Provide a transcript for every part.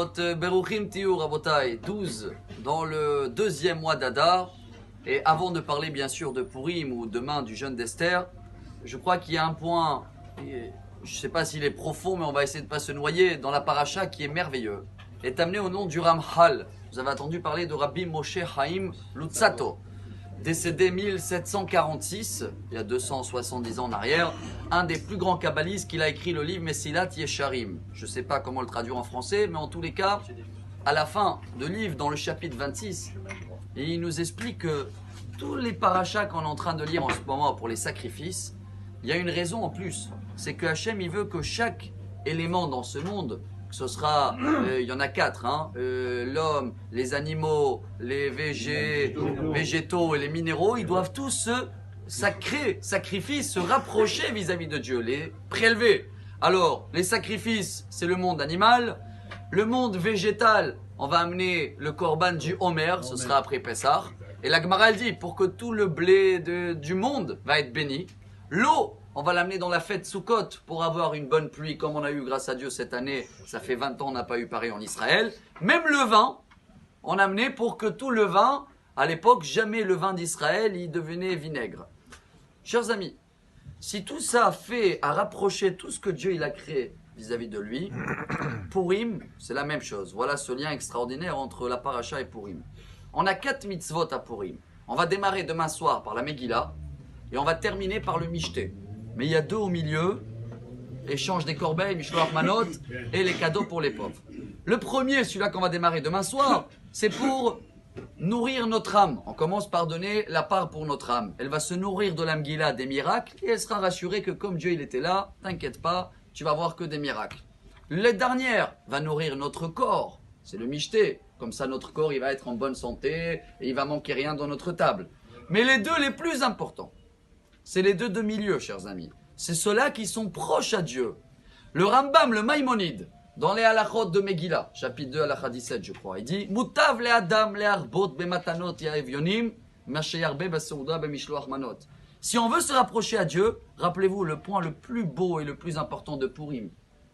Mitzvot, Beruchim Tiyu Rabotai, 12 dans le deuxième mois d'Adar. Et avant de parler bien sûr de Purim ou demain du jeûne d'Esther, je crois qu'il y a un point, je ne sais pas s'il est profond, mais on va essayer de ne pas se noyer dans la paracha qui est merveilleux. Est amené au nom du Ramchal. Vous avez entendu parler de Rabbi Moshe Chaim Luzzatto, décédé 1746, il y a 270 ans en arrière, un des plus grands kabbalistes qu'il a écrit le livre Mesilat Yesharim. Je ne sais pas comment le traduire en français, mais en tous les cas, à la fin de livre, dans le chapitre 26, il nous explique que tous les parachas qu'on est en train de lire en ce moment pour les sacrifices, il y a une raison en plus, c'est que Hachem il veut que chaque élément dans ce monde, que ce sera, il y en a 4, hein, l'homme, les animaux, les végétaux et les minéraux, ils doivent tous se sacrifier, se rapprocher vis-à-vis de Dieu, les prélever. Alors, les sacrifices, c'est le monde animal. Le monde végétal, on va amener le korban du Homer, ce sera après Pessah. Et la Gemara elle dit, pour que tout le blé du monde va être béni, l'eau, on va l'amener dans la fête Sukkot pour avoir une bonne pluie comme on a eu grâce à Dieu cette année. Ça fait 20 ans on n'a pas eu pareil en Israël. Même le vin, on a amené pour que tout le vin, à l'époque, jamais le vin d'Israël, il devenait vinaigre. Chers amis, si tout ça fait à rapprocher tout ce que Dieu il a créé vis-à-vis de lui, Purim, c'est la même chose. Voilà ce lien extraordinaire entre la paracha et Purim. On a 4 mitzvot à Purim. On va démarrer demain soir par la Megillah et on va terminer par le Mishté. Mais il y a 2 au milieu, échange des corbeilles, Mishloach Manot et les cadeaux pour les pauvres. Le premier, celui-là qu'on va démarrer demain soir, c'est pour nourrir notre âme. On commence par donner la part pour notre âme. Elle va se nourrir de la Megillah, des miracles, et elle sera rassurée que comme Dieu il était là, t'inquiète pas, tu vas voir que des miracles. La dernière va nourrir notre corps, c'est le Mishté. Comme ça notre corps il va être en bonne santé et il va manquer rien dans notre table. Mais les 2 les plus importants, c'est les 2 de milieu, chers amis. C'est ceux-là qui sont proches à Dieu. Le Rambam, le Maïmonide, dans les halachot de Megillah, chapitre 2, halakha 17, je crois, il dit « Mutav le Adam le arbot bematanot yaevyonim, masheyarbe basouda bemishloach manot » Si on veut se rapprocher à Dieu, rappelez-vous le point le plus beau et le plus important de Purim.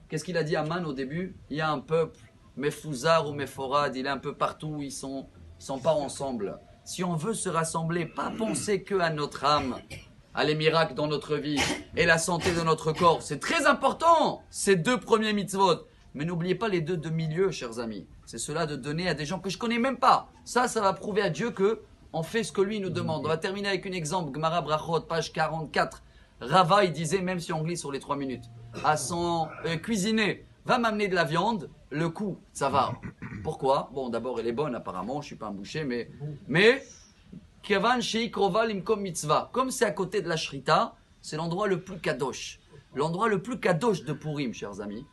Qu'est-ce qu'il a dit à Man au début? Il y a un peuple, Mefouzar ou Meforad, il est un peu partout, ils sont pas ensemble. Si on veut se rassembler, pas penser que à notre âme, à les miracles dans notre vie et la santé de notre corps. C'est très important, ces 2 premiers mitzvot. Mais n'oubliez pas les 2 de milieu, chers amis. C'est cela de donner à des gens que je connais même pas. Ça va prouver à Dieu que on fait ce que lui nous demande. On va terminer avec un exemple. Gemara Brachot, page 44. Rava, il disait, même si on glisse sur les 3 minutes, à son cuisinier, va m'amener de la viande, le coup, ça va. Pourquoi? Bon, d'abord, elle est bonne apparemment, je suis pas un boucher, mais Kevan Shei Krova Limkom Mitzvah. Comme c'est à côté de la Shrita, c'est l'endroit le plus kadosh. L'endroit le plus kadosh de Purim, chers amis,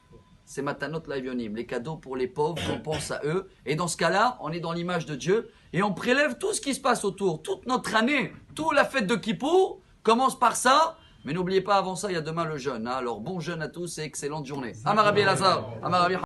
c'est Matanot Lavionim, les cadeaux pour les pauvres, on pense à eux. Et dans ce cas-là, on est dans l'image de Dieu et on prélève tout ce qui se passe autour, toute notre année, toute la fête de Kippour commence par ça. Mais n'oubliez pas, avant ça, il y a demain le jeûne. Hein. Alors bon jeûne à tous et excellente journée. Amar Rabbi Elazar, Amar Rabbi